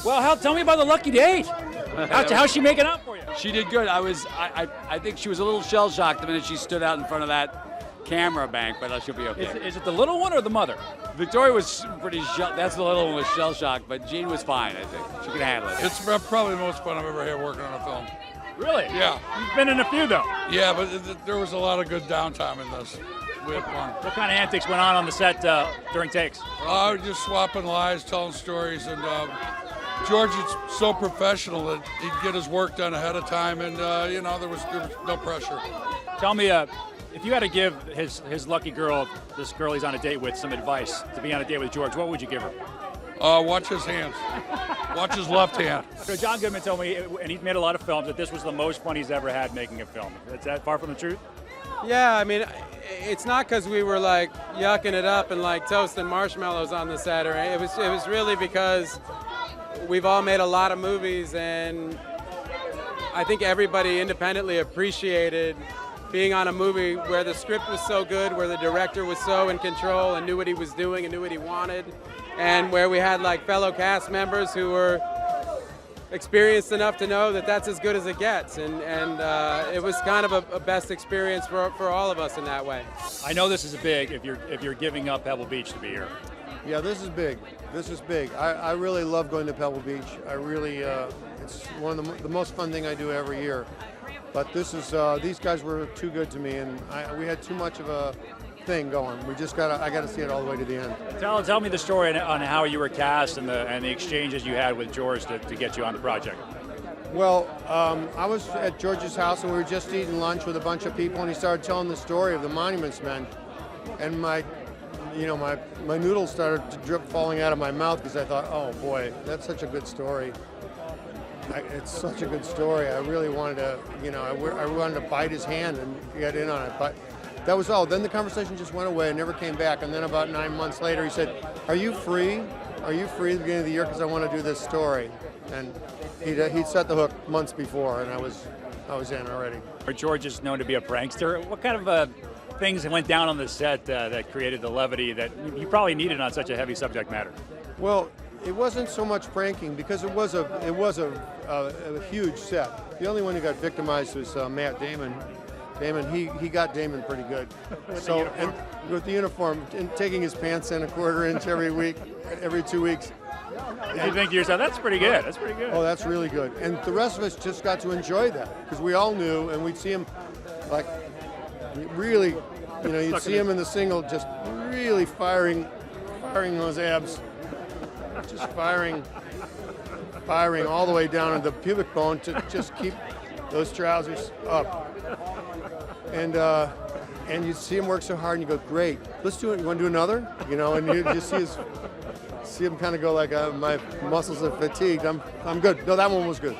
Well, tell me about the lucky date. How's she making up for you? She did good. I think she was a little shell-shocked the minute she stood out in front of that camera bank, but she'll be okay. Is it the little one or the mother? Victoria was pretty that's the little one was shell-shocked, but Jean was fine, I think. She can handle it. It's probably the most fun I've ever had working on a film. Really? Yeah. You've been in a few, though. Yeah, but there was a lot of good downtime in this. We had fun. What kind of antics went on the set during takes? Just swapping lies, telling stories, and George is so professional that he'd get his work done ahead of time, and there was no pressure. Tell me, if you had to give his lucky girl, this girl he's on a date with, some advice to be on a date with George, what would you give her? Watch his hands. Watch his left hand. So John Goodman told me, and he's made a lot of films, that this was the most fun he's ever had making a film. Is that far from the truth? Yeah, I mean, it's not because we were like yucking it up and like toasting marshmallows on the set, or it was really because we've all made a lot of movies, and I think everybody independently appreciated being on a movie where the script was so good, where the director was so in control and knew what he was doing and knew what he wanted, and where we had like fellow cast members who were experienced enough to know that that's as good as it gets, and it was kind of a best experience for all of us in that way. I know this is big if you're giving up Pebble Beach to be here. Yeah, this is big. This is big. I really love going to Pebble Beach. I really, it's one of the most fun thing I do every year. But this is, these guys were too good to me, and we had too much of a thing going. I got to see it all the way to the end. Tell me the story on how you were cast and the exchanges you had with George to get you on the project. Well, I was at George's house, and we were just eating lunch with a bunch of people, and he started telling the story of the Monuments Men, and my noodles started to drip falling out of my mouth because I thought, oh boy, that's such a good story. It's such a good story. I really wanted to, I wanted to bite his hand and get in on it. But that was all. Then the conversation just went away and never came back. And then about 9 months later, he said, "Are you free? Are you free at the beginning of the year? Because I want to do this story." And he'd set the hook months before, and I was in already. George is known to be a prankster. What kind of things went down on the set that created the levity that you probably needed on such a heavy subject matter? Well, it wasn't so much pranking because it was a huge set. The only one who got victimized was Matt Damon. He got Damon pretty good. With the uniform, and taking his pants in a quarter-inch every 2 weeks. Did you think to yourself, that's pretty good, that's pretty good? Oh, that's really good. And the rest of us just got to enjoy that because we all knew, and we'd see him like really, you'd see him in the single just really firing those abs, just firing all the way down to the pubic bone to just keep those trousers up. And you see him work so hard, and you go, great, let's do it. You want to do another? And you just see him kind of go like, my muscles are fatigued. I'm good. No, that one was good.